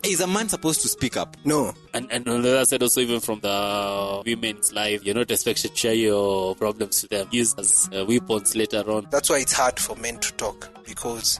Is a man supposed to speak up? No. And on the other side, also even from the women's life, you're not expected to share your problems to them. Use as weapons later on. That's why it's hard for men to talk, because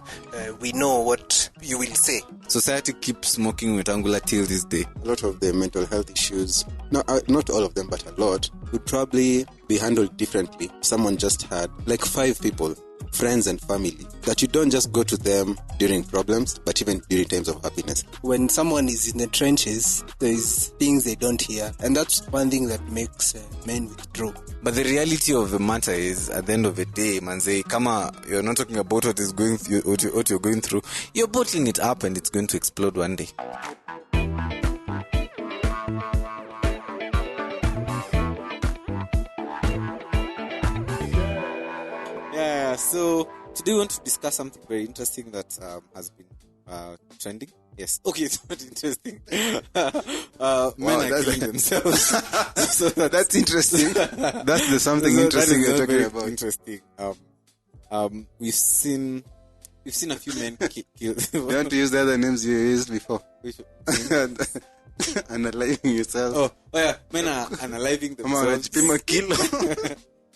we know what you will say. Society keeps smoking Wetangula till this day. A lot of the mental health issues, not all of them, but a lot, would probably be handled differently. Someone just had like 5 people, friends and family, that you don't just go to them during problems, but even during times of happiness. When someone is in the trenches, there's things they don't hear, and that's one thing that makes men withdraw. But the reality of the matter is, at the end of the day, manze, kama you're not talking about what is going through, what you're going through, you're bottling it up and it's going to explode one day. Yeah, so today we want to discuss something very interesting that has been trending. Yes. Okay, it's not interesting. Men are killing themselves. So that's interesting. That's the something interesting you're talking about. Interesting. We've seen a few men kill. You want to use the other names you used before? Analyzing yourself. Oh yeah. Men are unaliving themselves.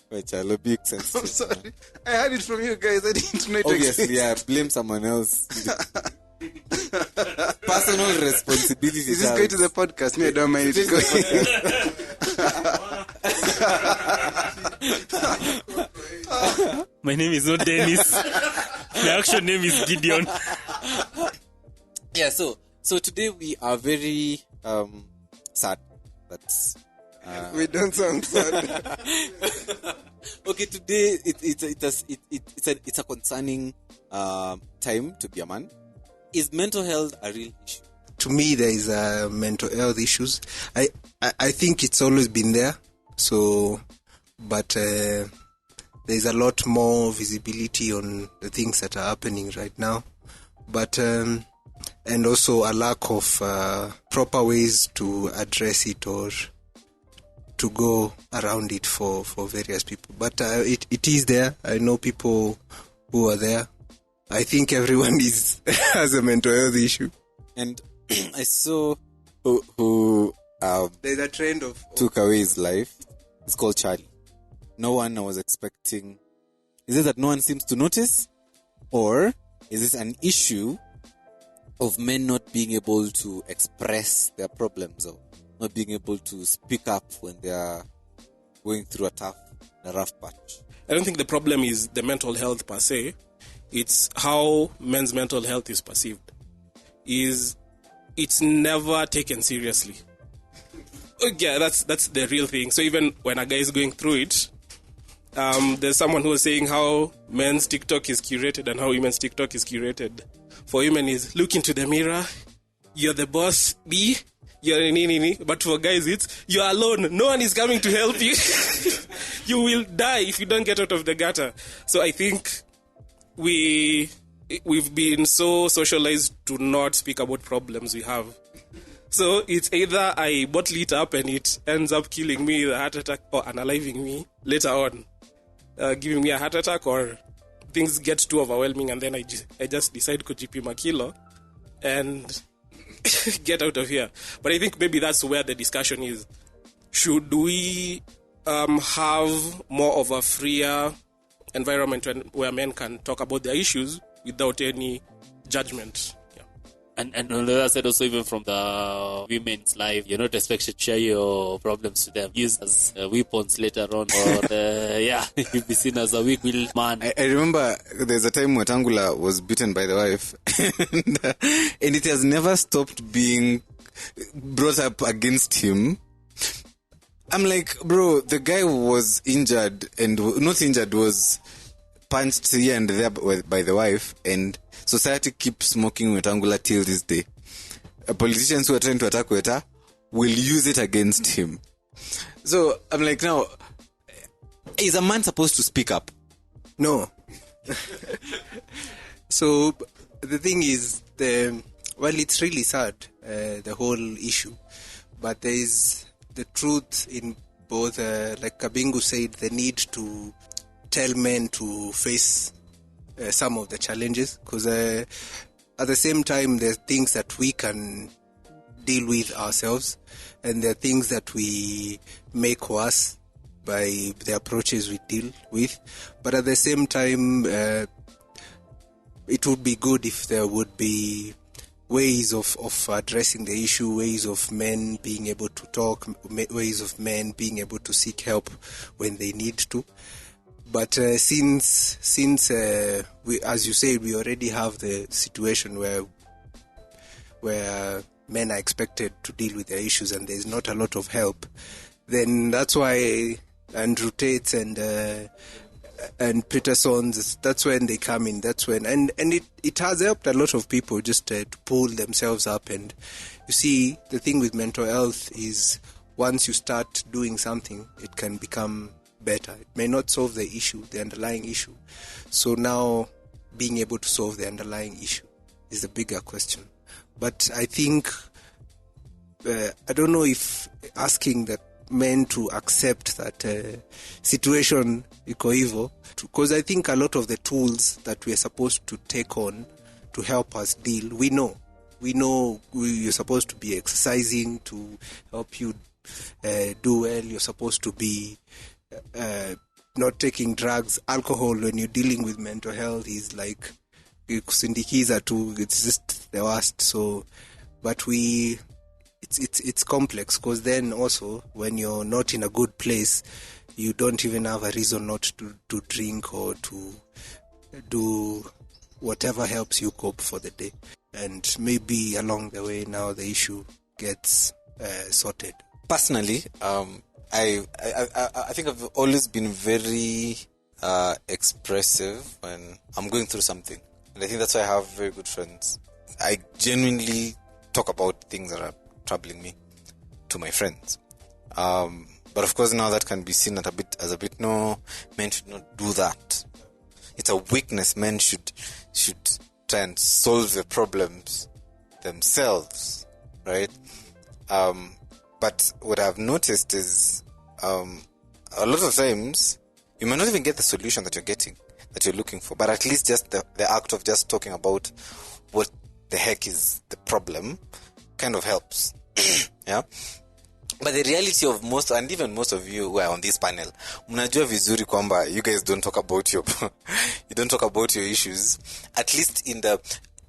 Which are big sense. I'm sorry. I heard it from you guys. I didn't know it. Obviously, yeah. Blame someone else. Personal responsibility. Is this going to the podcast? Me, I don't mind it going. My name is not Dennis. My actual name is Gideon. Yeah, so today we are very sad. That's we don't sound sad. Okay, today it's a concerning time to be a man. Is mental health a real issue? To me, there is mental health issues. I think it's always been there. So, but there's a lot more visibility on the things that are happening right now. But and also a lack of proper ways to address it or to go around it for various people. But it is there. I know people who are there. I think everyone has a mental health issue. And I saw who there's a trend of took away his life. It's called Charlie. No one was expecting. Is it that no one seems to notice? Or is this an issue of men not being able to express their problems or not being able to speak up when they are going through a rough patch? I don't think the problem is the mental health per se. It's how men's mental health is perceived. It's never taken seriously. Yeah, that's the real thing. So even when a guy is going through it, there's someone who was saying how men's TikTok is curated and how women's TikTok is curated. For women is look into the mirror, you're the boss, you're nini. But for guys it's you're alone, no one is coming to help you. You will die if you don't get out of the gutter. So I think we've been so socialized to not speak about problems we have. So it's either I bottle it up and it ends up killing me with a heart attack or unaliving me later on, giving me a heart attack, or things get too overwhelming and then I just decide kujipima kilo and get out of here. But I think maybe that's where the discussion is. Should we have more of a freer environment where men can talk about their issues without any judgment? And on the other side, also even from the women's life, you're not expected to share your problems to them. Use as weapons later on, or you'll be seen as a weak-willed man. I remember there's a time Wetangula was beaten by the wife, and it has never stopped being brought up against him. I'm like, bro, the guy was injured and not injured, was punched here and there by the wife, and society keeps smoking Wetangula till this day. Politicians who are trying to attack Weta will use it against him. So I'm like, now, is a man supposed to speak up? No. So the thing is, it's really sad, the whole issue, but there is the truth in both. Like Kabingu said, the need to tell men to face some of the challenges, because at the same time, there are things that we can deal with ourselves, and there are things that we make worse by the approaches we deal with. But at the same time, it would be good if there would be ways of addressing the issue, ways of men being able to talk, ways of men being able to seek help when they need to. But since we, as you said, we already have the situation where men are expected to deal with their issues and there's not a lot of help, then that's why Andrew Tate's and Peterson's, that's when they come in. That's when, and it has helped a lot of people just to pull themselves up. And you see, the thing with mental health is once you start doing something, it can become better. It may not solve the issue, the underlying issue. So now being able to solve the underlying issue is the bigger question. But I think, I don't know if asking that men to accept that situation iko hivyo, because I think a lot of the tools that we are supposed to take on to help us deal, we know you're supposed to be exercising to help you do well. You're supposed to be not taking drugs. Alcohol, when you're dealing with mental health, is like kusindikiza tu, it's just the worst. So but it's complex, because then also when you're not in a good place, you don't even have a reason not to drink or to do whatever helps you cope for the day. And maybe along the way now the issue gets sorted. Personally, I think I've always been very expressive when I'm going through something, and I think that's why I have very good friends. I genuinely talk about things that are troubling me to my friends. But of course now that can be seen as a bit, no, men should not do that. It's a weakness. Men should try and solve the problems themselves, right? But what I've noticed is a lot of times you might not even get the solution that you're looking for, but at least just the act of just talking about what the heck is the problem kind of helps. Yeah. But the reality of most of you who are on this panel, mnajua vizuri kwamba you guys don't talk about your issues, at least in the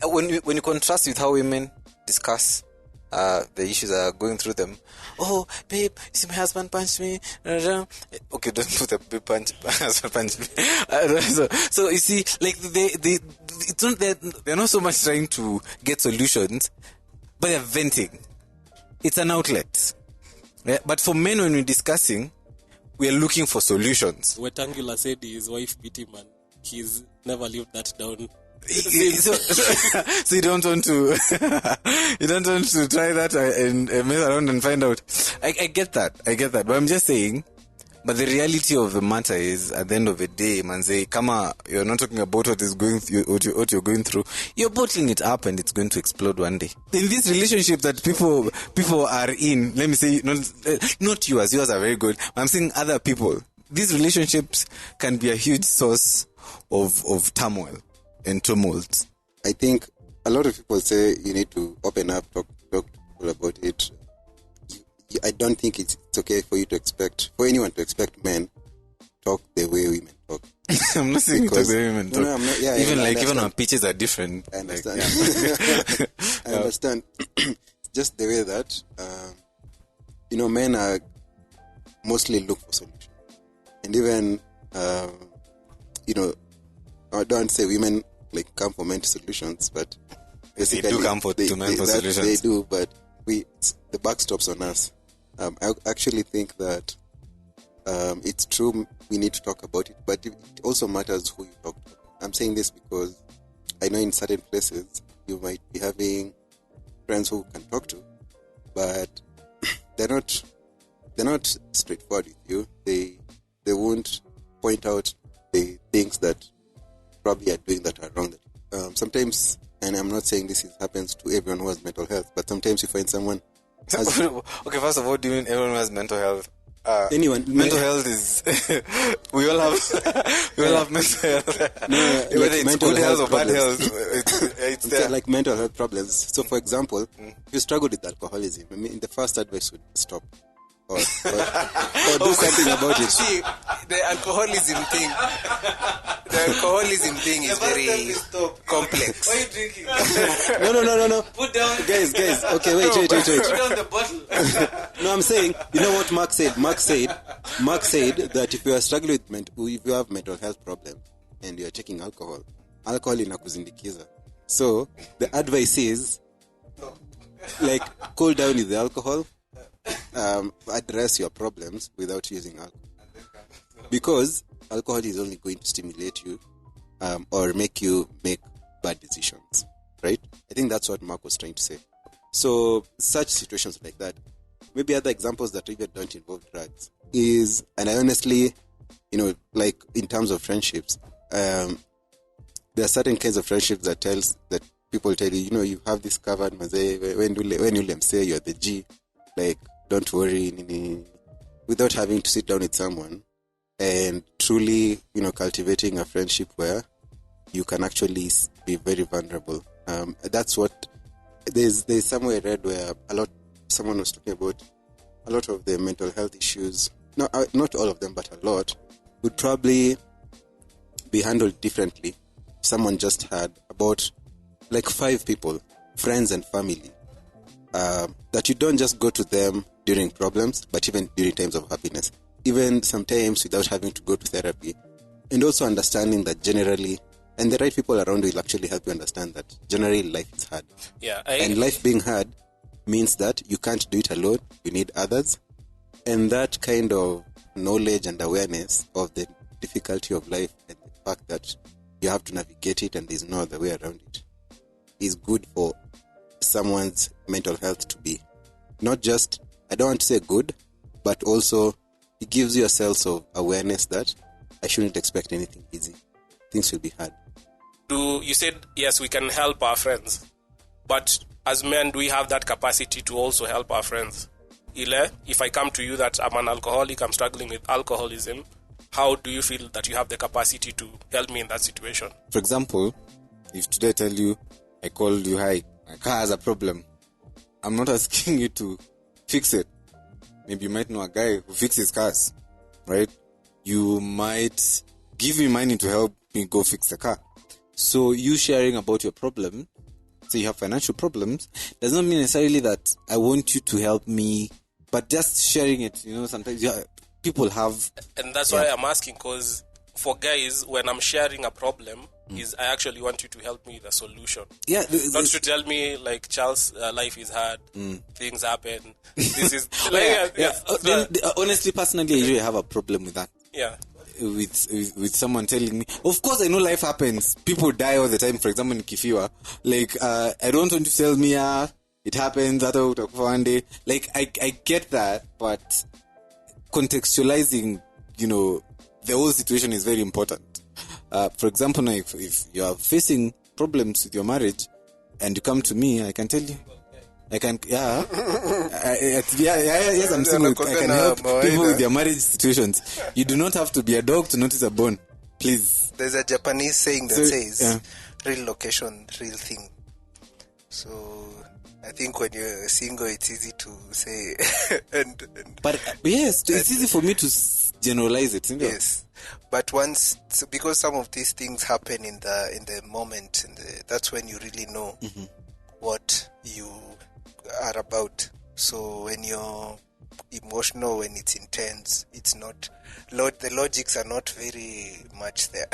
when you contrast with how women discuss the issues that are going through them. Oh, babe, you see my husband punched me. Okay, don't put a babe husband punched me. So you see, like they're not so much trying to get solutions, but they're venting. It's an outlet. Yeah, but for men, when we're discussing, we are looking for solutions. Wetangula said his wife beat him and he's never lived that down. So you don't want to try that and mess around and find out. I get that, but I'm just saying. But the reality of the matter is, at the end of the day, manze, kama you're not talking about what you're going through, you're bottling it up and it's going to explode one day. In this relationship that people are in, let me say, not yours are very good. I'm saying other people. These relationships can be a huge source of turmoil and tumult. I think a lot of people say you need to open up, talk to people about it. I don't think it's okay for anyone to expect men talk the way women talk. I'm not saying talk the way women talk. No, I'm not, yeah, even our pitches are different. I understand. I understand. Just the way that men are mostly look for solutions, and even I don't say women like come for men solutions, but basically they do come to men for solutions. They do, but the buck stops on us. I actually think that it's true we need to talk about it, but it also matters who you talk to. I'm saying this because I know in certain places you might be having friends who can talk to, but they're not straightforward with you. They won't point out the things that probably are doing that are wrong. Sometimes, and I'm not saying this happens to everyone who has mental health, but sometimes you find someone. Okay, first of all, do you mean everyone who has mental health anyone mental health is we all have mental health. Whether like it's mental good health or bad problems. health, it's So, there. like mental health problems. So, for example, if you struggle with alcoholism, I mean, the first advice would stop or do something about it. See, the alcoholism thing is very complex. Why are you drinking? No. Put down. Guys. Okay, wait. Put down the bottle. No, I'm saying, you know what Mark said? Mark said that if you are struggling with if you have mental health problems and you are taking alcohol inakuzindikiza. So the advice is, like, cool down with the alcohol, address your problems without using alcohol, because alcohol is only going to stimulate you or make you make bad decisions, right? I think that's what Mark was trying to say. So such situations like that, maybe other examples that even don't involve drugs is, and I honestly, like in terms of friendships, there are certain kinds of friendships that people tell you, you have this covered, when you say you're the G, like, don't worry, without having to sit down with someone and truly, cultivating a friendship where you can actually be very vulnerable. That's what there's somewhere I read where someone was talking about a lot of the mental health issues. No, not all of them, but a lot would probably be handled differently. Someone just had about like 5 people, friends and family, that you don't just go to them during problems, but even during times of happiness, even sometimes without having to go to therapy, and also understanding that generally, and the right people around you will actually help you understand that generally life is hard. Yeah, and life being hard means that you can't do it alone, you need others, and that kind of knowledge and awareness of the difficulty of life and the fact that you have to navigate it and there's no other way around it is good for someone's mental health to be not just, I don't want to say good, but also it gives you a sense of awareness that I shouldn't expect anything easy. Things will be hard. You said, yes, we can help our friends, but as men, do we have that capacity to also help our friends? Ile, if I come to you that I'm an alcoholic, I'm struggling with alcoholism, how do you feel that you have the capacity to help me in that situation? For example, if today I tell you, I called you, hi, my car has a problem, I'm not asking you to fix it. Maybe you might know a guy who fixes cars, right? You might give me money to help me go fix the car. So you sharing about your problem, so you have financial problems, does not mean necessarily that I want you to help me, but just sharing it, sometimes people have... And that's why I'm asking, because for guys, when I'm sharing a problem, is I actually want you to help me with a solution. Yeah, not to tell me, like, Charles, life is hard, things happen, this is... Like, honestly, personally, I usually have a problem with that. Yeah. With someone telling me, of course I know life happens, people die all the time. For example, in Kifiwa, like, I don't want you to tell me it happens, that one day. Like, I get that, but contextualizing, the whole situation is very important. For example, now if you are facing problems with your marriage and you come to me, I can tell you, I can, yes, I'm saying I can help people with their marriage situations. You do not have to be a dog to notice a bone, please. There's a Japanese saying that says, real location, real thing. So I think when you're single, it's easy to say. But yes, it's easy for me to generalize it. Yes, but because some of these things happen in the moment, that's when you really know what you are about. So when you're emotional, when it's intense, it's not the logics are not very much there.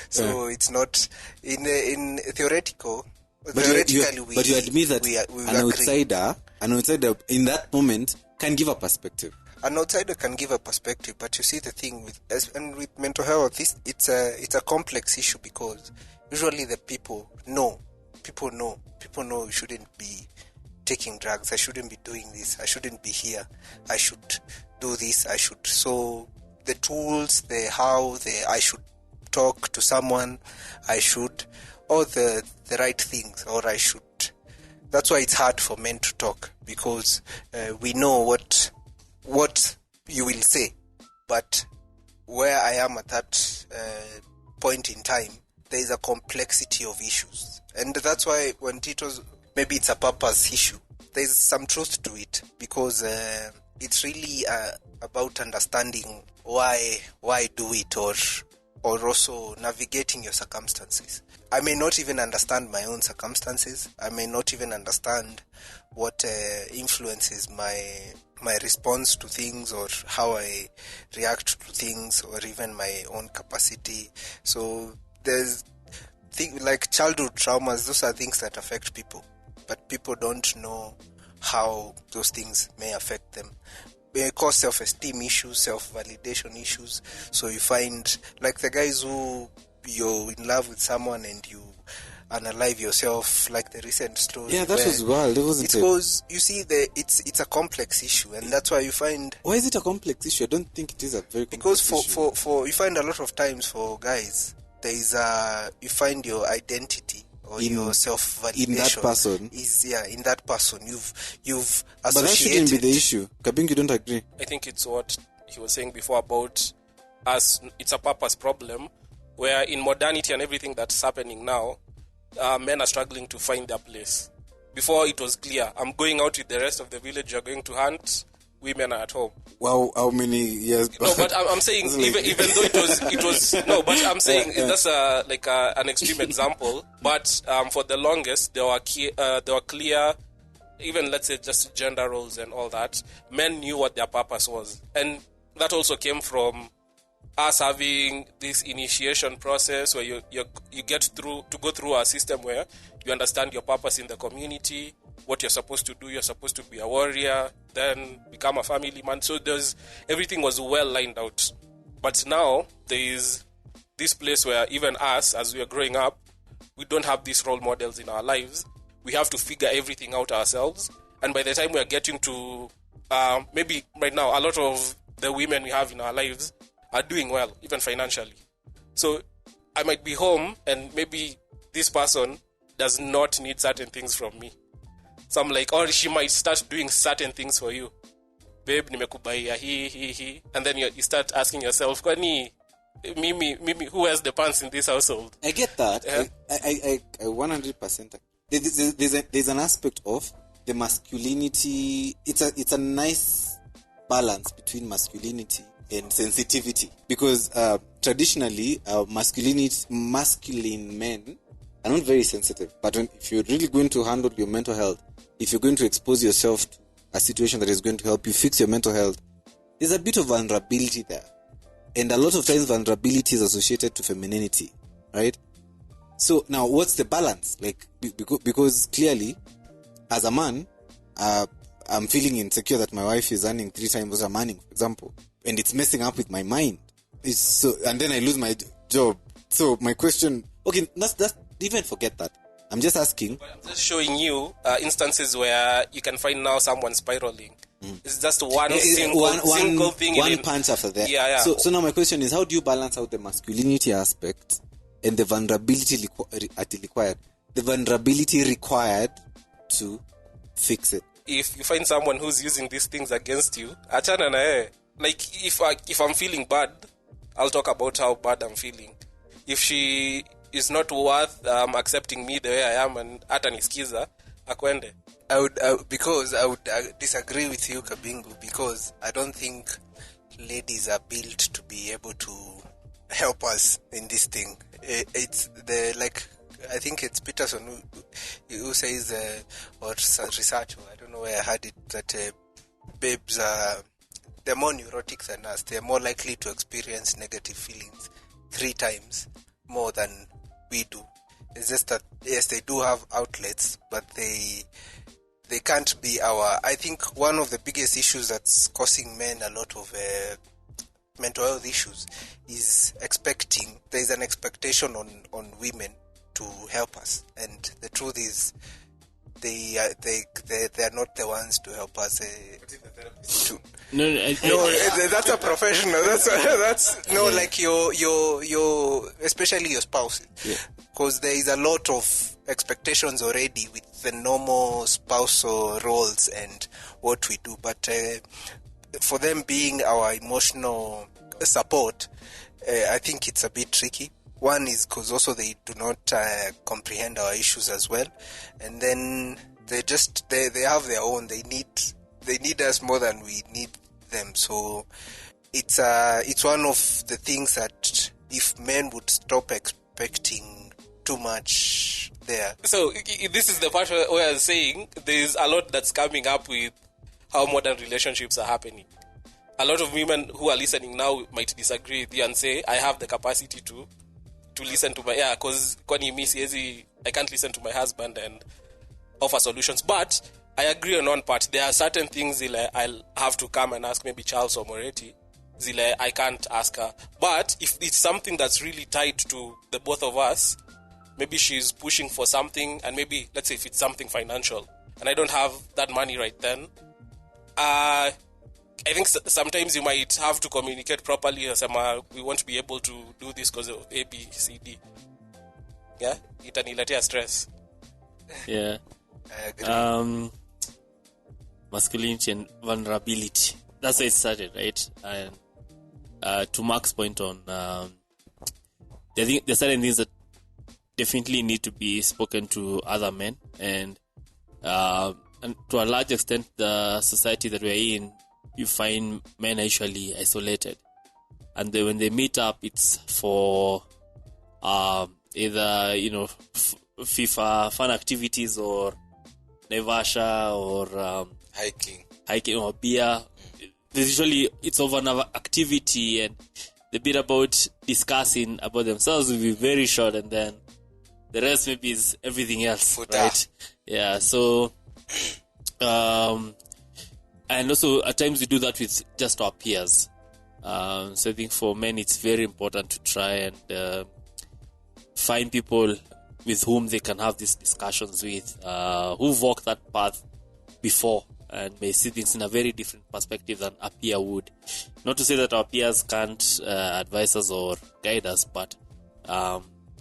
So it's not in theoretical. But you admit that an outsider in that moment can give a perspective. An outsider can give a perspective, but you see the thing with mental health, it's a complex issue, because usually the people know you shouldn't be taking drugs, I shouldn't be doing this, I shouldn't be here, I should do this, so the tools, I should talk to someone, I should, or the right things, or I should. That's why it's hard for men to talk, because we know what you will say. But where I am at that point in time, there is a complexity of issues. And that's why when Tito's, maybe it's a purpose issue, there's some truth to it, because it's really about understanding why do it, or also navigating your circumstances. I may not even understand my own circumstances. I may not even understand what influences my response to things, or how I react to things, or even my own capacity. So there's things like childhood traumas. Those are things that affect people, but people don't know how those things may affect them. They cause self-esteem issues, self-validation issues. So you find, like the guys who you're in love with someone and you unalive yourself, like the recent story. Yeah, that was wild. It wasn't. It's because you see, it's a complex issue, and that's why you find. Why is it a complex issue? I don't think it is a very complex because issue. for you find a lot of times for guys, there is you find your identity or your self-validation in that person. In that person you've associated. But that shouldn't be the issue. Kabing, you don't agree? I think it's what he was saying before about us. It's a purpose problem where in modernity and everything that's happening now, men are struggling to find their place. Before it was clear, I'm going out with the rest of the village, you're going to hunt, women are at home. Wow, how many years? No, but I'm saying even though it was no, but I'm saying that's an extreme example. But for the longest, there were clear, even let's say just gender roles and all that. Men knew what their purpose was, and that also came from us having this initiation process where you get through to go through a system where you understand your purpose in the community, what you're supposed to do. You're supposed to be a warrior, then become a family man. So everything was well lined out. But now there is this place where even us, as we are growing up, we don't have these role models in our lives. We have to figure everything out ourselves. And by the time we are getting to maybe right now, a lot of the women we have in our lives are doing well, even financially. So I might be home and maybe this person does not need certain things from me. So I'm like, or she might start doing certain things for you. Babe, nimekubaia he. And then you start asking yourself, kwani Mimi, who has the pants in this household? I get that. Yeah. I 100%. There's an aspect of the masculinity. It's a nice balance between masculinity and sensitivity, because traditionally masculine men are not very sensitive. But if you're really going to handle your mental health, if you're going to expose yourself to a situation that is going to help you fix your mental health, there's a bit of vulnerability there. And a lot of times vulnerability is associated to femininity, right? So now what's the balance? Like, because clearly, as a man, I'm feeling insecure that my wife is earning 3 times what I'm earning, for example. And it's messing up with my mind. And then I lose my job. So my question, okay, that's even forget that. I'm just asking. I'm just showing you instances where you can find now someone spiraling. It's just one single thing. One punch after that. Yeah. So now my question is, how do you balance out the masculinity aspect and the vulnerability required? The vulnerability required to fix it. If you find someone who's using these things against you, achana na yeye. Like if I'm feeling bad, I'll talk about how bad I'm feeling. If she is not worth accepting me the way I am and hata nisikiza, akwende. I would disagree with you, Kabingu, because I don't think ladies are built to be able to help us in this thing. It's I think it's Peterson who says, or research, I don't know where I heard it, that babes they're more neurotic than us. They're more likely to experience negative feelings 3 times more than we do. It's just that, yes, they do have outlets, but they can't be I think one of the biggest issues that's causing men a lot of mental health issues is there's an expectation on women to help us, and the truth is they are not the ones to help us. That's a professional. That's no, like your especially your spouse, because there is a lot of expectations already with the normal spousal roles and what we do. But for them being our emotional support, I think it's a bit tricky. One is because also they do not comprehend our issues as well, and then they have their own. They need us more than we need them. So it's one of the things that if men would stop expecting too much there. So this is the part where I was saying there's a lot that's coming up with how modern relationships are happening. A lot of women who are listening now might disagree with you and say, I have the capacity to listen to my, because I can't listen to my husband and offer solutions. But I agree on one part. There are certain things I'll have to come and ask maybe Charles or Moretti. I can't ask her. But if it's something that's really tied to the both of us, maybe she's pushing for something, and maybe, let's say if it's something financial, and I don't have that money right then, I think sometimes you might have to communicate properly. We won't be able to do this because of A, B, C, D. Yeah? Itaniletea stress. Yeah. I agree. Masculinity and vulnerability. That's where it started, right? And to Mark's point on, I think there are certain things that definitely need to be spoken to other men, and to a large extent, the society that we're in, you find men are usually isolated, and when they meet up, it's for either FIFA fun activities or Naivasha or hiking or beer. Usually it's over another activity, and the bit about discussing about themselves will be very short, and then the rest maybe is everything else, right? Yeah. So, and also at times we do that with just our peers. So I think for men it's very important to try and find people with whom they can have these discussions with, who've walked that path before and may see things in a very different perspective than a peer would. Not to say that our peers can't advise us or guide us, but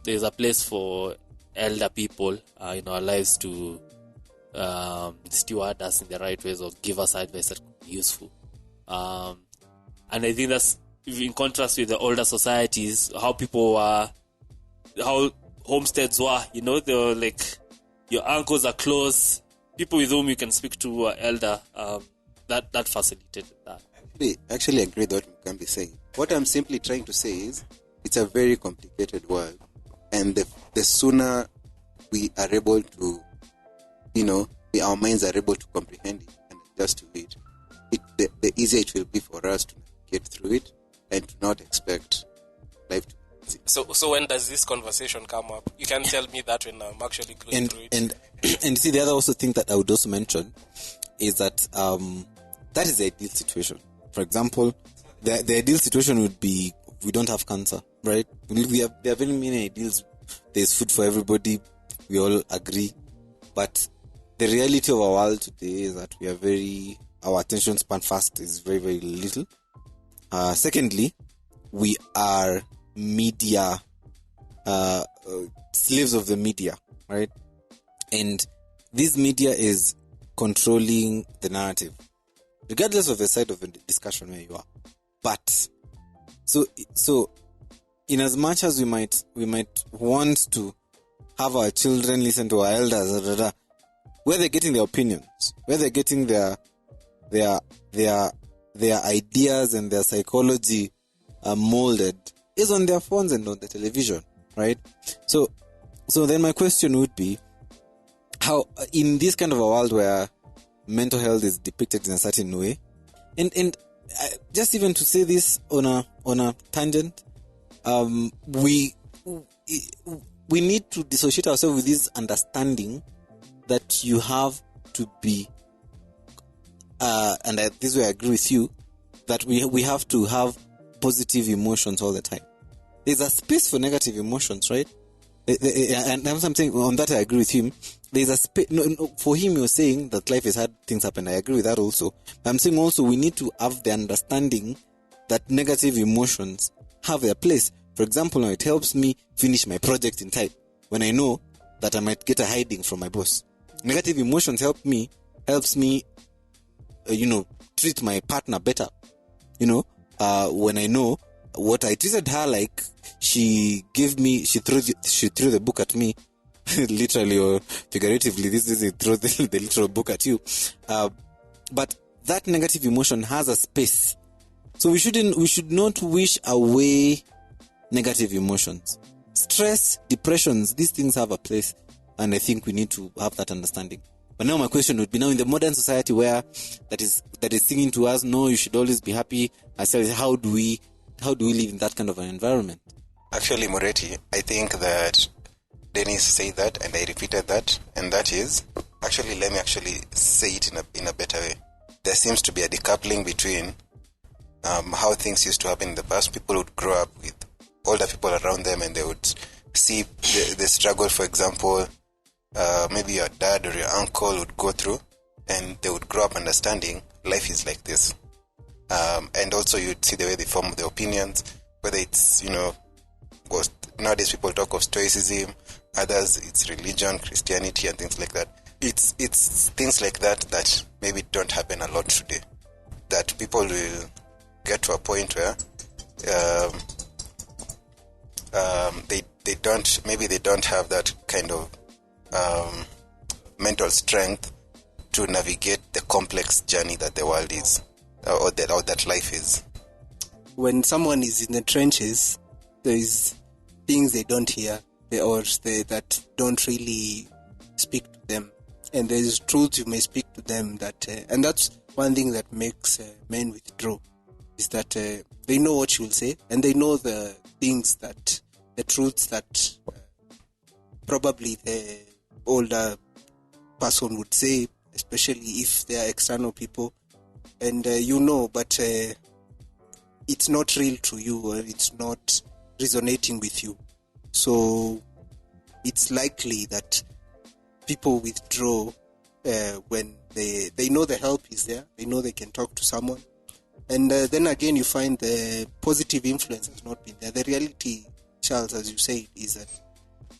there's a place for elder people in our lives to steward us in the right ways or give us advice that could be useful. And I think that's in contrast with the older societies, how people were, how homesteads were, they were like, your uncles are close, people with whom you can speak to are elder. That facilitated that. I actually agree with what Mugambi is saying. What I'm simply trying to say is, it's a very complicated world, and the sooner we are able to, our minds are able to comprehend it and adjust to it, the easier it will be for us to get through it and to not expect life to be easy. So when does this conversation come up? You can tell me that when I'm actually going through it. And see, the other also thing that I would also mention is that that is the ideal situation. For example, the ideal situation would be we don't have cancer, right? There are very many ideals. There's food for everybody. We all agree. But the reality of our world today is that our attention span fast is very, very little. Secondly, we are media, slaves of the media, right? And this media is controlling the narrative, regardless of the side of the discussion where you are. But so in as much as we might want to have our children listen to our elders, where they're getting their opinions, where they're getting their ideas and their psychology molded is on their phones and on the television, right? So then my question would be, how in this kind of a world where mental health is depicted in a certain way, and just even to say this on a tangent, we need to dissociate ourselves with this understanding that you have to be, and this way I agree with you, that we have to have positive emotions all the time. There's a space for negative emotions, right? And I'm saying on that I agree with him. There's a space. No, for him, you're saying that life is hard, things happen. I agree with that also. But I'm saying also we need to have the understanding that negative emotions have their place. For example, it helps me finish my project in time when I know that I might get a hiding from my boss. Negative emotions helps me, to treat my partner better. You know, when I know what I treated her like, she threw the book at me, literally or figuratively. This is it, throw the literal book at you. But that negative emotion has a space. So we should not wish away negative emotions. Stress, depressions, these things have a place, and I think we need to have that understanding. But now my question would be, now in the modern society where that is singing to us, no, you should always be happy, how do we live in that kind of an environment? Actually, Moretti, I think that Dennis said that, and I repeated that, and that is, actually, let me actually say it in a better way. There seems to be a decoupling between how things used to happen in the past. People would grow up with older people around them, and they would see the struggle, for example, maybe your dad or your uncle would go through, and they would grow up understanding life is like this. And also you'd see the way they form their opinions, whether it's, nowadays people talk of stoicism, others it's religion, Christianity, and things like that. It's things like that maybe don't happen a lot today. That people will get to a point where they don't have that kind of mental strength to navigate the complex journey that the world is, or that life is. When someone is in the trenches, there is things they don't hear, that don't really speak to them, and there is truths you may speak to them and that's one thing that makes men withdraw, is that they know what you will say, and they know the truths that probably the older person would say, especially if they are external people, and but it's not real to you, or it's not resonating with you. So it's likely that people withdraw when they know the help is there, they know they can talk to someone, and then again you find the positive influence has not been there. The reality, Charles, as you say, is that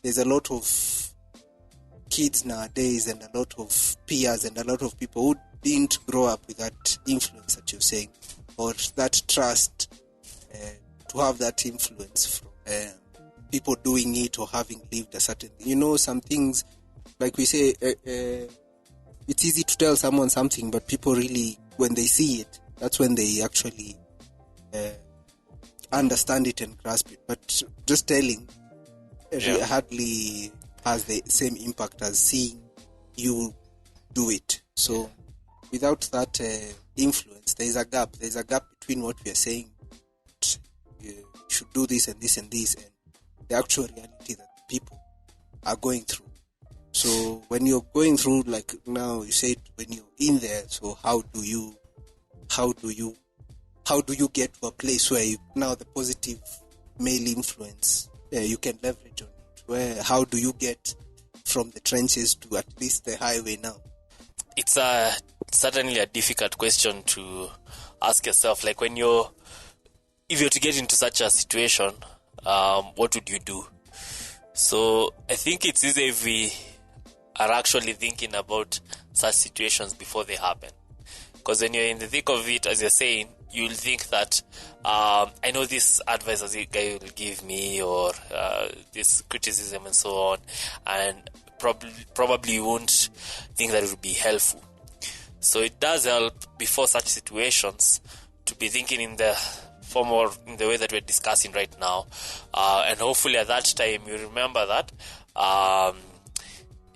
there's a lot of kids nowadays, and a lot of peers, and a lot of people who didn't grow up with that influence that you're saying, or that trust to have that influence from people doing it or having lived a certain thing. Some things, like we say, it's easy to tell someone something, but people really, when they see it, that's when they actually understand it and grasp it. But just telling hardly has the same impact as seeing you do it. So without that influence, there is a gap. There's a gap between what we are saying, you should do this and this and this, and the actual reality that people are going through. So when you're going through, like now you said, when you're in there, so how do you get to a place where now the positive male influence you can leverage on it? How do you get from the trenches to at least the highway now? It's certainly a difficult question to ask yourself. Like if you're to get into such a situation, what would you do? So I think it's easy if we are actually thinking about such situations before they happen. Because when you're in the thick of it, as you're saying, you'll think that I know this advice as a guy will give me, or this criticism and so on, and probably you won't think that it will be helpful. So it does help before such situations to be thinking in the form or in the way that we're discussing right now, and hopefully at that time you remember that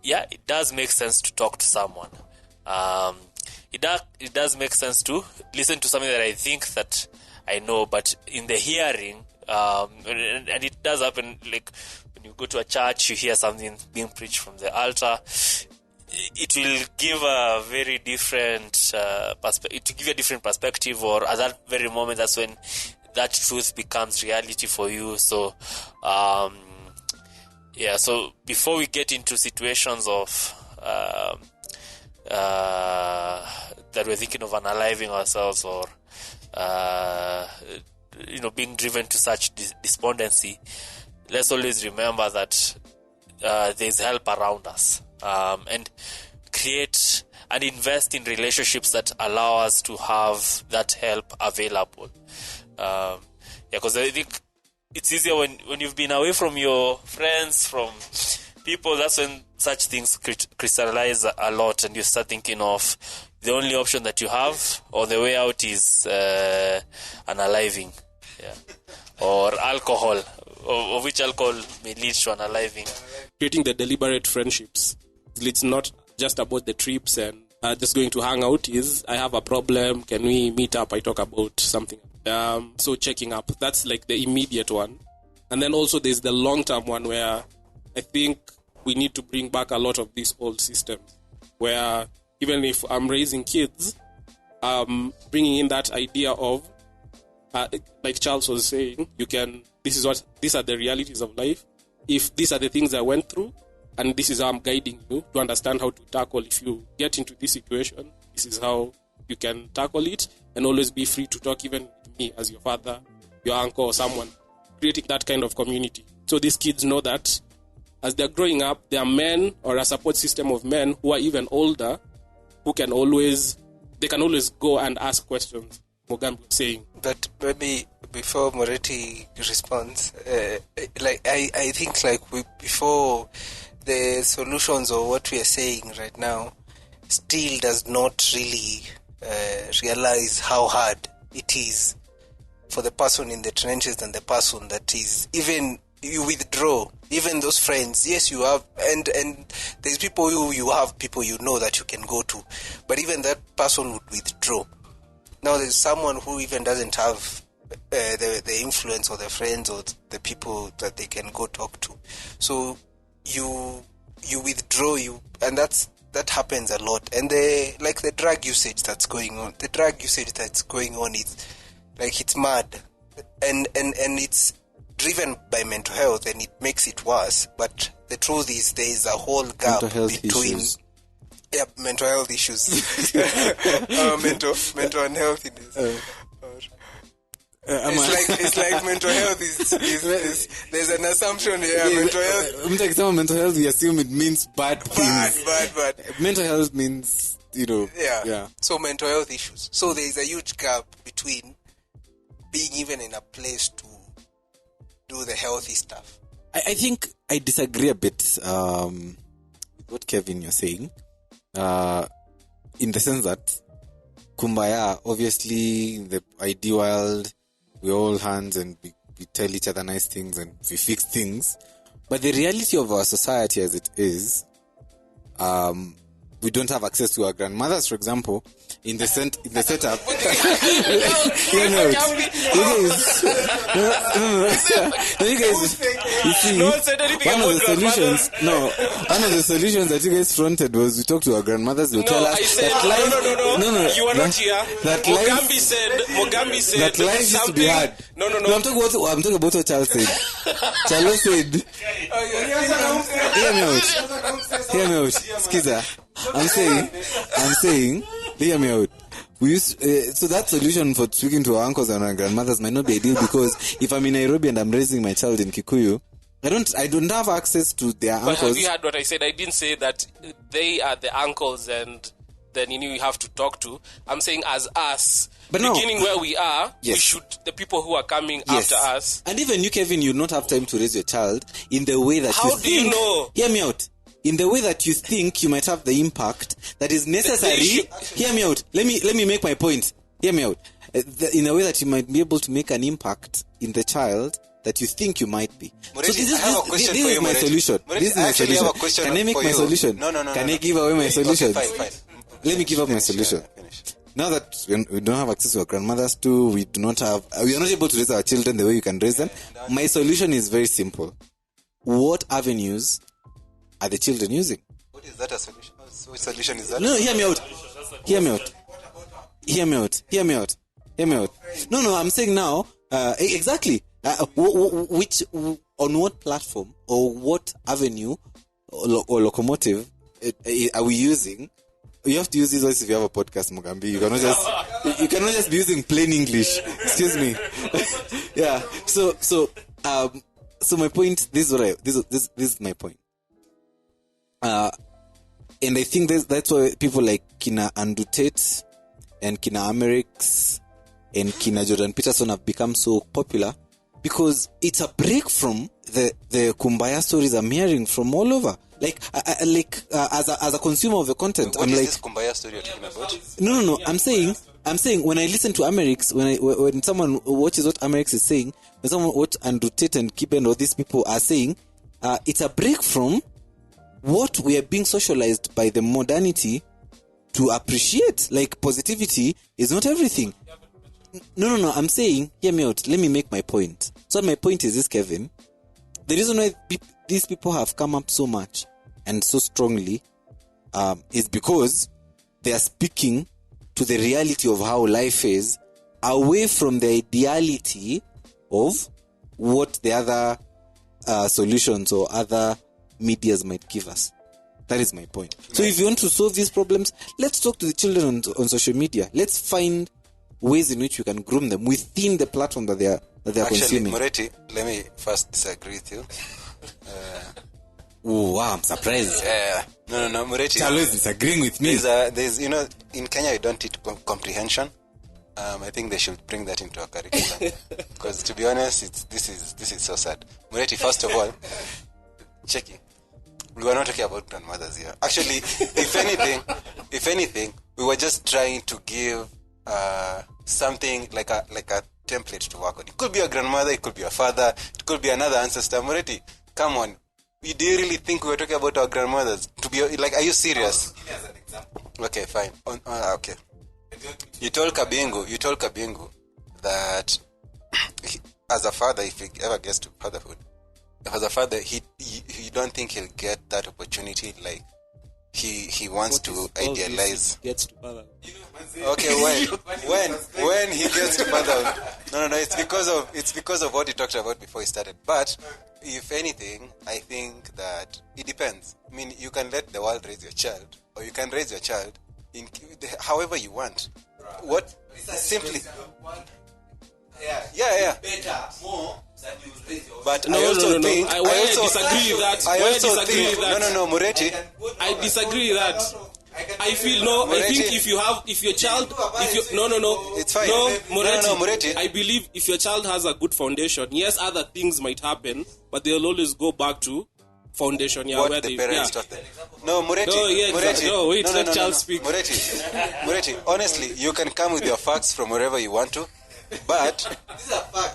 it does make sense to talk to someone. It does make sense to listen to something that I think that I know, but in the hearing, and it does happen, like when you go to a church, you hear something being preached from the altar, it will give a very different perspective, or at that very moment, that's when that truth becomes reality for you. So, so before we get into situations of that we're thinking of unaliving ourselves, or being driven to such despondency, let's always remember that there's help around us, and create and invest in relationships that allow us to have that help available. Because I think it's easier when you've been away from your friends, from people. That's when such things crystallize a lot, and you start thinking of the only option that you have, or the way out is unaliving, or alcohol, or which alcohol may lead to unaliving. Creating the deliberate friendships. It's not just about the trips and just going to hang out. Is I have a problem, can we meet up? I talk about something. So checking up, that's like the immediate one. And then also there's the long-term one where I think we need to bring back a lot of these old systems where even if I'm raising kids, bringing in that idea of, like Charles was saying, these are the realities of life. If these are the things I went through, and this is how I'm guiding you to understand how to tackle. If you get into this situation, this is how you can tackle it, and always be free to talk, even with me as your father, your uncle, or someone. Creating that kind of community. So these kids know that as they're growing up, there are men or a support system of men who are even older, who can always go and ask questions. Mugambi was saying. But maybe before Moretti responds, I think before the solutions or what we are saying right now still does not really realize how hard it is for the person in the trenches and the person that is, even you withdraw, even those friends, yes, you have, and there's people you have people you know that you can go to, but even that person would withdraw. Now there's someone who even doesn't have the influence or the friends or the people that they can go talk to. So you withdraw, and that happens a lot. And the drug usage that's going on. The drug usage that's going on is it's mad, and it's driven by mental health, and it makes it worse. But the truth is, there is a whole gap between. Yep, mental health issues. mental unhealthiness. It's like mental health is there's an assumption here. Mental health, we assume it means bad things. Bad. Mental health means, Yeah. So mental health issues. So there is a huge gap between being even in a place to do the healthy stuff. I think I disagree a bit with what Kevin you're saying. In the sense that Kumbaya, obviously, in the ideal world, we all hands and we tell each other nice things and we fix things. But the reality of our society as it is, we don't have access to our grandmothers, for example, in the setup. You guys, you see, one of the solutions that you guys fronted was we talk to our grandmothers. They tell us you are not here. Mogambi said that life used to be hard. No. I'm talking about what Charles said. Charles said, hear me out, Skiza. I'm saying, hear me out. So that solution for speaking to our uncles and our grandmothers might not be ideal, because if I'm in Nairobi and I'm raising my child in Kikuyu, I don't have access to their uncles. But have you heard what I said? I didn't say that they are the uncles and then you have to talk to. I'm saying as us, beginning where we are, we should, the people who are coming after us. And even you, Kevin, you not have time to raise your child in the way that How do you know? Hear me out. In the way that you think you might have the impact that is necessary. Hear me out. Let me make my point. Hear me out. In a way that you might be able to make an impact in the child that you think you might be. Moretti, so this is my Moretti. solution. Moretti, This is my solution. Can I make my solution? No. Can I give away my solution? Okay, fine. Let me give up my solution. Now that we don't have access to our grandmothers too, we are not able to raise our children the way you can raise them. My solution is very simple. What avenues are the children using? What is that a solution? Which solution is that? No, hear me out. No, I'm saying now, exactly. On what platform or what avenue or locomotive are we using? You have to use this voice if you have a podcast, Mugambi. You cannot just be using plain English. Excuse me. Yeah. So my point. This is my point. And I think that's why people like Kina Andrew Tate and Kina Amerix and Kina Jordan Peterson have become so popular because it's a break from the kumbaya stories I'm hearing from all over. Like, as a consumer of the content, What I'm is like, this kumbaya story you're talking about? no. I'm saying when I listen to Amerix, when someone watches what Amerix is saying, when someone watches Andrew Tate and Kiben or these people are saying, it's a break from what we are being socialized by the modernity to appreciate. Like, positivity is not everything. No. I'm saying, hear me out. Let me make my point. So my point is this, Kevin. The reason why these people have come up so much and so strongly is because they are speaking to the reality of how life is, away from the ideality of what the other solutions or other medias might give us. That is my point. So if you want to solve these problems, let's talk to the children on social media. Let's find ways in which we can groom them within the platform that they are Actually, consuming. Moretti, let me first disagree with you. Oh, wow, I'm surprised. No, Moretti. Chalo is disagreeing with me. There's in Kenya we don't teach comprehension. I think they should bring that into our curriculum. Because to be honest, this is so sad. Moretti, first of all, Cheki, we were not talking about grandmothers here. Actually, if anything, we were just trying to give something like a template to work on. It could be a grandmother, it could be a father, it could be another ancestor. Moretti, come on. Do you really think we were talking about our grandmothers? To be like, are you serious? Give me as an example. Okay, fine. Okay. You told Kabingu that as a father, if he ever gets to fatherhood, as a father, he don't think he'll get that opportunity. Like he wants to idealize. Gets to father. Okay, when he gets to fatherhood, no, it's because of what he talked about before he started. But if anything, I think that it depends. I mean, you can let the world raise your child, or you can raise your child in however you want. What simply? Yeah. Better, more than you raise your But No, I also think I disagree with that. I Why also disagree think with that? no, Moretti. I disagree with that. I feel no. I think if your child, It's fine. No, Moretti. No, Moretti. I believe if your child has a good foundation, yes, other things might happen, but they'll always go back to foundation. Yeah, What where the they, parents taught them. No, Moretti. No, yeah, Moretti. no, wait, let child speak. Moretti, honestly, you can come with your facts from wherever you want to, but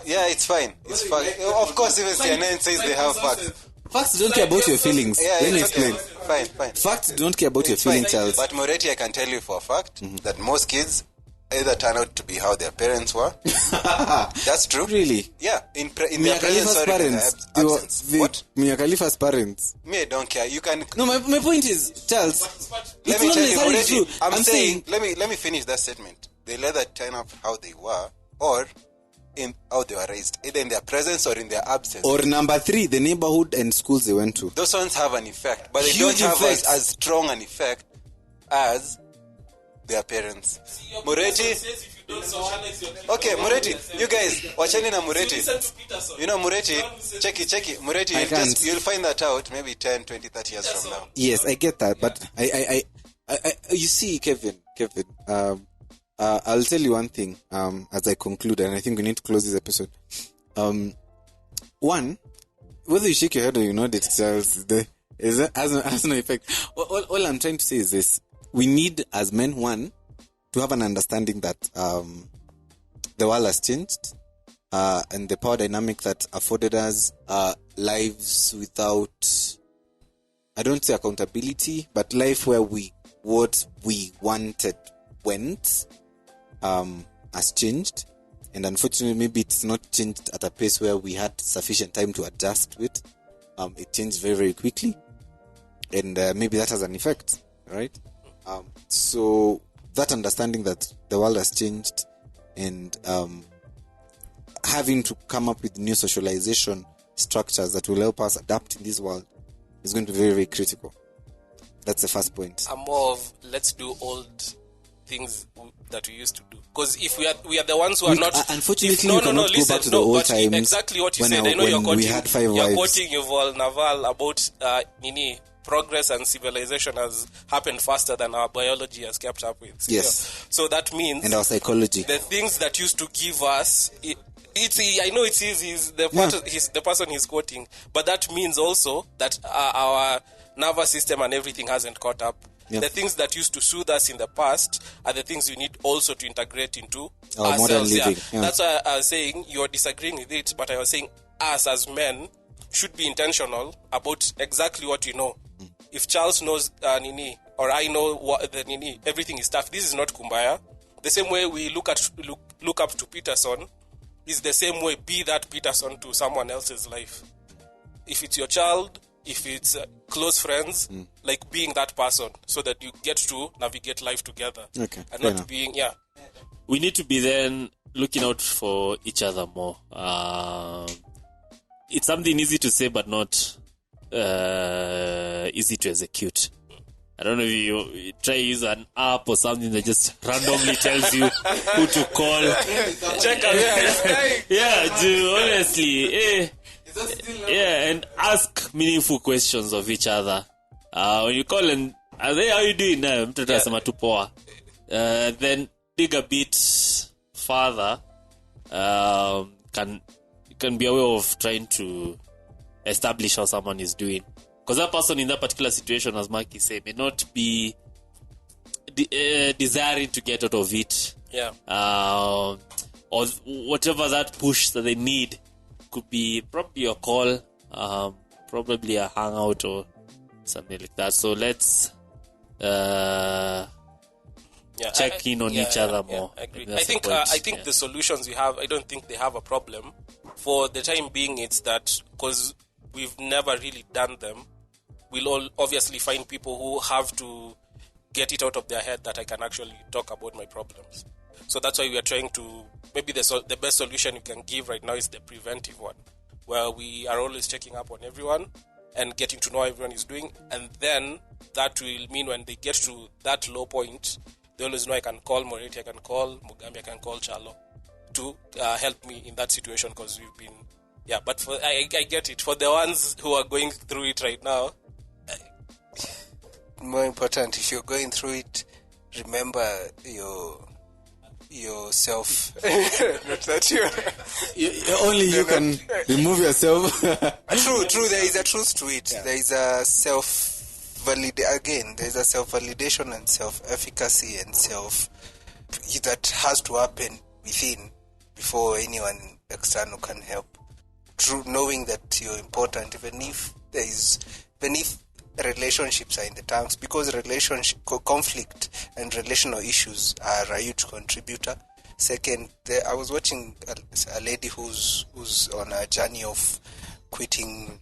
yeah, it's fine. It's fine. Of course, even CNN says they have facts. Facts don't care about your feelings. Yeah, Let me it's okay. explain. Fine. Facts don't care about your It's fine. feelings, Charles. But Moretti, I can tell you for a fact that most kids either turn out to be how their parents were. That's true. Really? Yeah, in Mia their presence Khalifa's or in their parents. They were absence. What? Mia Khalifa's parents. Me, I don't care. You can. No, my point is, Charles, Let it's me not tell you, necessarily Moretti, true. I'm saying. Let me finish that statement. They either turn up how they were, or in how they were raised, either in their presence or in their absence. Or number 3, the neighborhood and schools they went to. Those ones have an effect, but they Huge don't have effect. as strong an effect as their parents. Moretti. Okay, Moretti, you guys, wachani na Moretti. You know Moretti, check it. Moretti, you'll find that out maybe 10, 20, 30 years from now. Yes, I get that, but I you see, Kevin, I'll tell you one thing as I conclude, and I think we need to close this episode. One, whether you shake your head or you nod, it tells has no effect. All I'm trying to say is this: we need, as men, one, to have an understanding that the world has changed, and the power dynamic that afforded us lives without, I don't say accountability, but life where what we wanted went has changed, and unfortunately maybe it's not changed at a pace where we had sufficient time to adjust to it. It changed very, very quickly, and maybe that has an effect, right? So that understanding that the world has changed, and having to come up with new socialization structures that will help us adapt in this world is going to be very, very critical. That's the first point. I'm more of let's do old things that we used to do. Because if we are the ones who are not. Unfortunately, you cannot go back to the old times. Exactly what you when said. I know you're when we quoting. had 5 You're wives. quoting Yuval Naval about progress and civilization has happened faster than our biology has kept up with. Yes. So that means And our psychology. the things that used to give us I know it's easy, he's the person he's quoting, but that means also that our nervous system and everything hasn't caught up. Yeah. The things that used to soothe us in the past are the things we need also to integrate into Our modern ourselves. living, yeah. That's why I was saying you're disagreeing with it, but I was saying us as men should be intentional about exactly what you know. If Charles knows Nini, or I know what the Nini, everything is tough. This is not kumbaya. The same way we look up to Peterson is the same way be that Peterson to someone else's life. If it's your child, if it's close friends, like being that person so that you get to navigate life together. Okay, And fair not enough. being, We need to be then looking out for each other more. It's something easy to say, but not easy to execute. I don't know if you try to use an app or something that just randomly tells you who to call. check out. Yeah, dude, honestly. And ask meaningful questions of each other. When you call and say, how you doing now? Mtoto anasema tu poa. Then dig a bit further. Can be a way of trying to establish how someone is doing. Because that person in that particular situation, as Marky said, may not be desiring to get out of it. Yeah. Or whatever that push that they need could be probably a call, probably a hangout or something like that. So let's check in on each other more. I agree. That's I think the point. I think the solutions we have, I don't think they have a problem. For the time being, it's that because we've never really done them, we'll all obviously find people who have to get it out of their head that I can actually talk about my problems. So that's why we are trying to, maybe the best solution you can give right now is the preventive one, where we are always checking up on everyone and getting to know how everyone is doing. And then that will mean when they get to that low point, they always know I can call Moretti, I can call Mugambi, I can call Chalo to help me in that situation, because we've been, but I get it. For the ones who are going through it right now, More important, if you're going through it, remember yourself. Not that Only you can remove yourself. True. There is a truth to it. There is a there is a self-validation and self-efficacy and that has to happen within before anyone external can help. True, knowing that you're important, even if relationships are in the tanks, because conflict and relational issues are a huge contributor. Second, I was watching a lady who's on a journey of quitting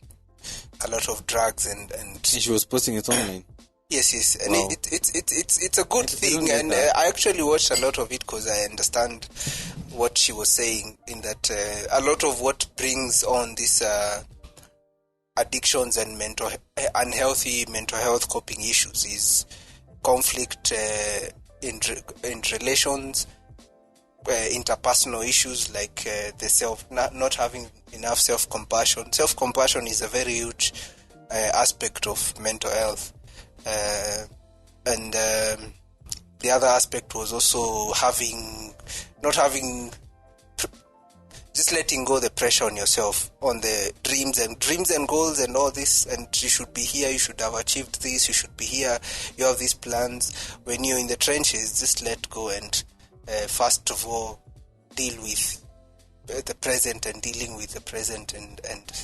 a lot of drugs and She was posting it online. Yes, and Wow. it's a good don't thing, get and that. I actually watched a lot of it because I understand what she was saying. In that, a lot of what brings on these addictions and unhealthy mental health coping issues is conflict in relations, interpersonal issues like not having enough self-compassion. Self-compassion is a very huge aspect of mental health. And the other aspect was also just letting go the pressure on yourself, on the dreams and goals and all this, and you should be here, you should have achieved this, you should be here, you have these plans. When you're in the trenches, just let go and first of all deal with the present and dealing with the present and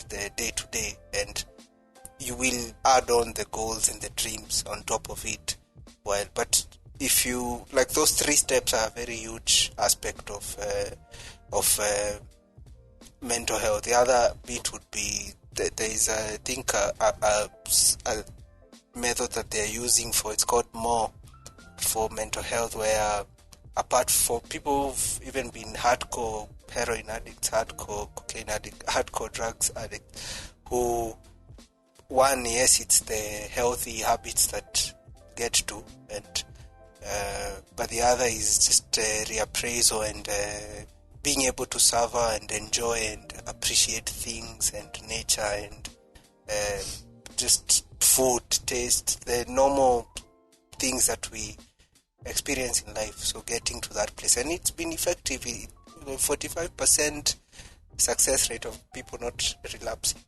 the day-to-day, and you will add on the goals and the dreams on top of it. But if you like, those 3 steps are a very huge aspect of mental health. The other bit would be there is I think a method that they're using it's called MORE for mental health, where apart for people who've even been hardcore heroin addicts, hardcore cocaine addicts, hardcore drugs addicts, who one, yes, it's the healthy habits that get to, and but the other is just reappraisal and being able to savor and enjoy and appreciate things and nature and just food, taste, the normal things that we experience in life. So getting to that place, and it's been effective. 45% success rate of people not relapsing.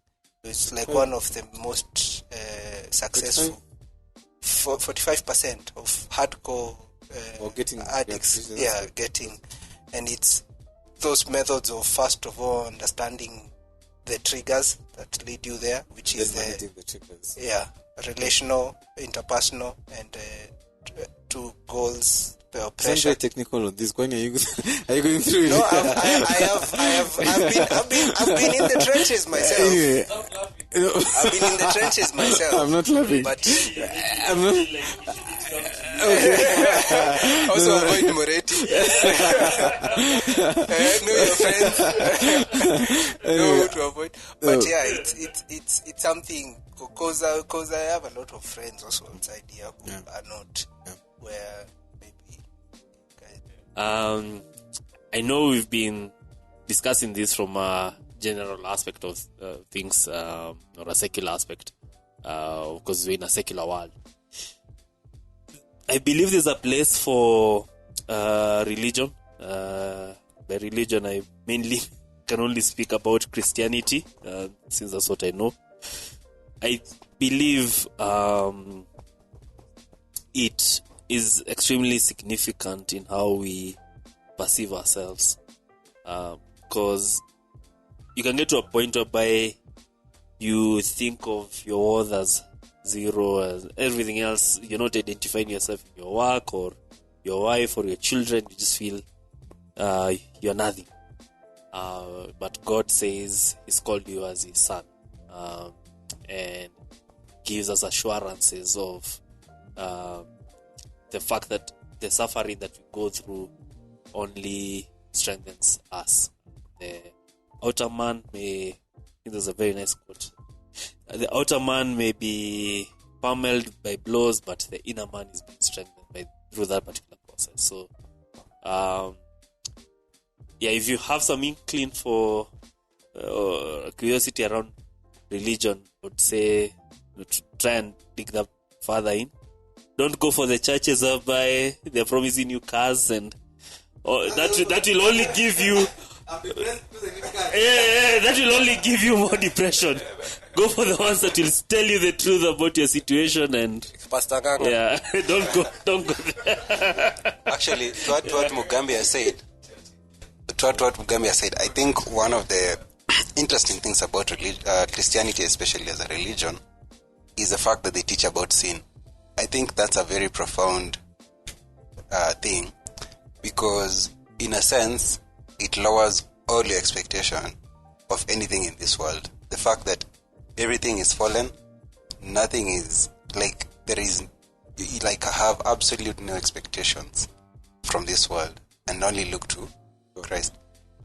So it's like one of the most successful. 45% of hardcore Or getting addicts, getting, and it's those methods of, first of all, understanding the triggers that lead you there, which is the triggers. relational, interpersonal, and two goals. Sounds Pressure. very technical on this. Kwani, are you going through it? No, I've been in the trenches myself. Anyway, I've been in the trenches myself. I'm not laughing. But I'm not. also avoid Moretti. Know your friends. Know who to avoid. But it's something, because I have a lot of friends also outside here who are not where maybe. I know we've been discussing this from a general aspect of things, or a secular aspect, because we're in a secular world. I believe there's a place for religion. By religion, I mainly can only speak about Christianity, since that's what I know. I believe it is extremely significant in how we perceive ourselves, because you can get to a point whereby you think of your worth as zero, as everything else. You're not identifying yourself in your work or your wife or your children. You just feel you're nothing. But God says He's called you as His son, and gives us assurances of the fact that the suffering that we go through only strengthens us. The outer man may, I think there's a very nice quote, the outer man may be pummeled by blows, but the inner man is being strengthened through that particular process. So, if you have some inkling for curiosity around religion, I would say try and dig that further in. Don't go for the churches whereby they're promising you cars and that will only give you that will only give you more depression. Go for the ones that will tell you the truth about your situation, and Pastor Ganga. don't go there. Actually, to add to what Mugambi said, I think one of the interesting things about Christianity, especially as a religion, is the fact that they teach about sin. I think that's a very profound thing, because in a sense, it lowers all your expectation of anything in this world. The fact that everything is fallen, nothing is like, there is, like, I have absolute no expectations from this world and only look to Christ.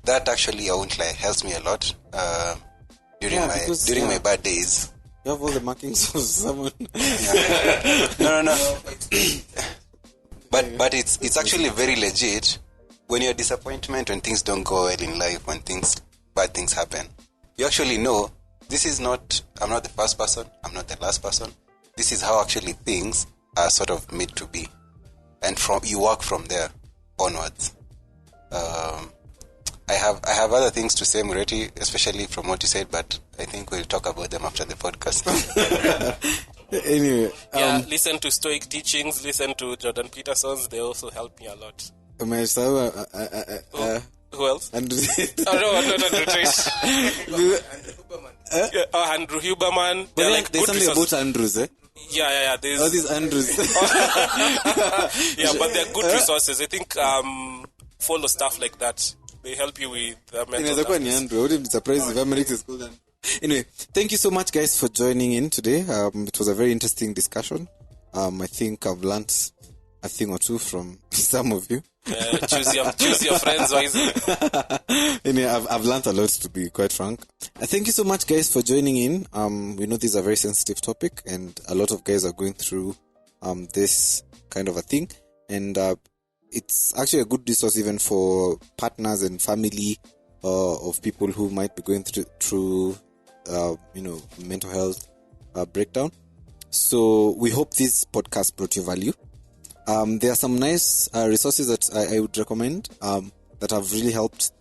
That actually, I won't lie, helps me a lot during my bad days. You have all the markings of someone. No. But it's actually very legit. When you're disappointment, when things don't go well in life, when bad things happen, you actually know I'm not the first person, I'm not the last person. This is how actually things are sort of made to be. And you work from there onwards. I have other things to say, Moretti, especially from what you said, but I think we'll talk about them after the podcast. Anyway, listen to Stoic teachings, listen to Jordan Peterson's. They also help me a lot. who else? Andrew. Andrew Huberman. But Like there's good something resources. about Andrews, eh? Yeah. There's All these Andrews. yeah, but they're good resources. I think follow stuff like that. They help you with mental Inaweza kuwa ni toughness. Andrew. I wouldn't be surprised if America is called Andrew. Anyway, thank you so much, guys, for joining in today. It was a very interesting discussion. I think I've learned a thing or two from some of you. Choose your friends wisely. Anyway, I've learned a lot, to be quite frank. Thank you so much, guys, for joining in. We know this is a very sensitive topic, and a lot of guys are going through this kind of a thing. And it's actually a good resource even for partners and family of people who might be going through mental health breakdown. So we hope this podcast brought you value. There are some nice resources that I would recommend that have really helped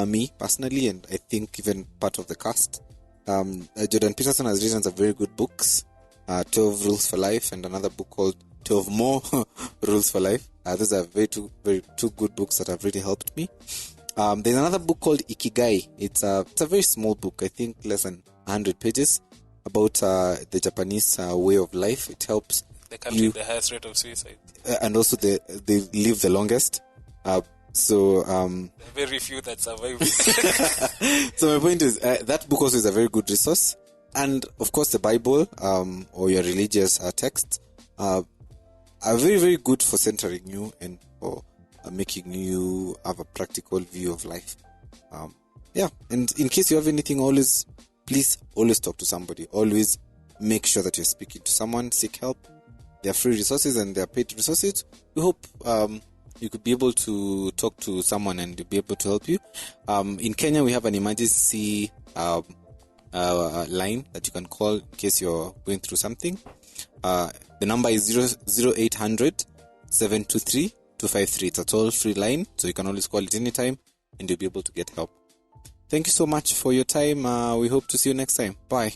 me personally, and I think even part of the cast. Jordan Peterson has written some very good books, 12 Rules for Life, and another book called 12 More Rules for Life. Those are two good books that have really helped me. There's another book called Ikigai. It's a very small book, I think less than 100 pages, about the Japanese way of life. It helps The country with the highest rate of suicide. and also they live the longest. So Very few that survive. so my point is that book also is a very good resource, and of course the Bible or your religious text are very, very good for centering you and for making you have a practical view of life. And in case you have anything, please always talk to somebody. Always make sure that you're speaking to someone. Seek help. There are free resources and there are paid resources. We hope you could be able to talk to someone and be able to help you. In Kenya, we have an emergency line that you can call in case you're going through something. The number is 0800 723 253. It's a toll-free line, so you can always call it anytime and you'll be able to get help. Thank you so much for your time. We hope to see you next time. Bye.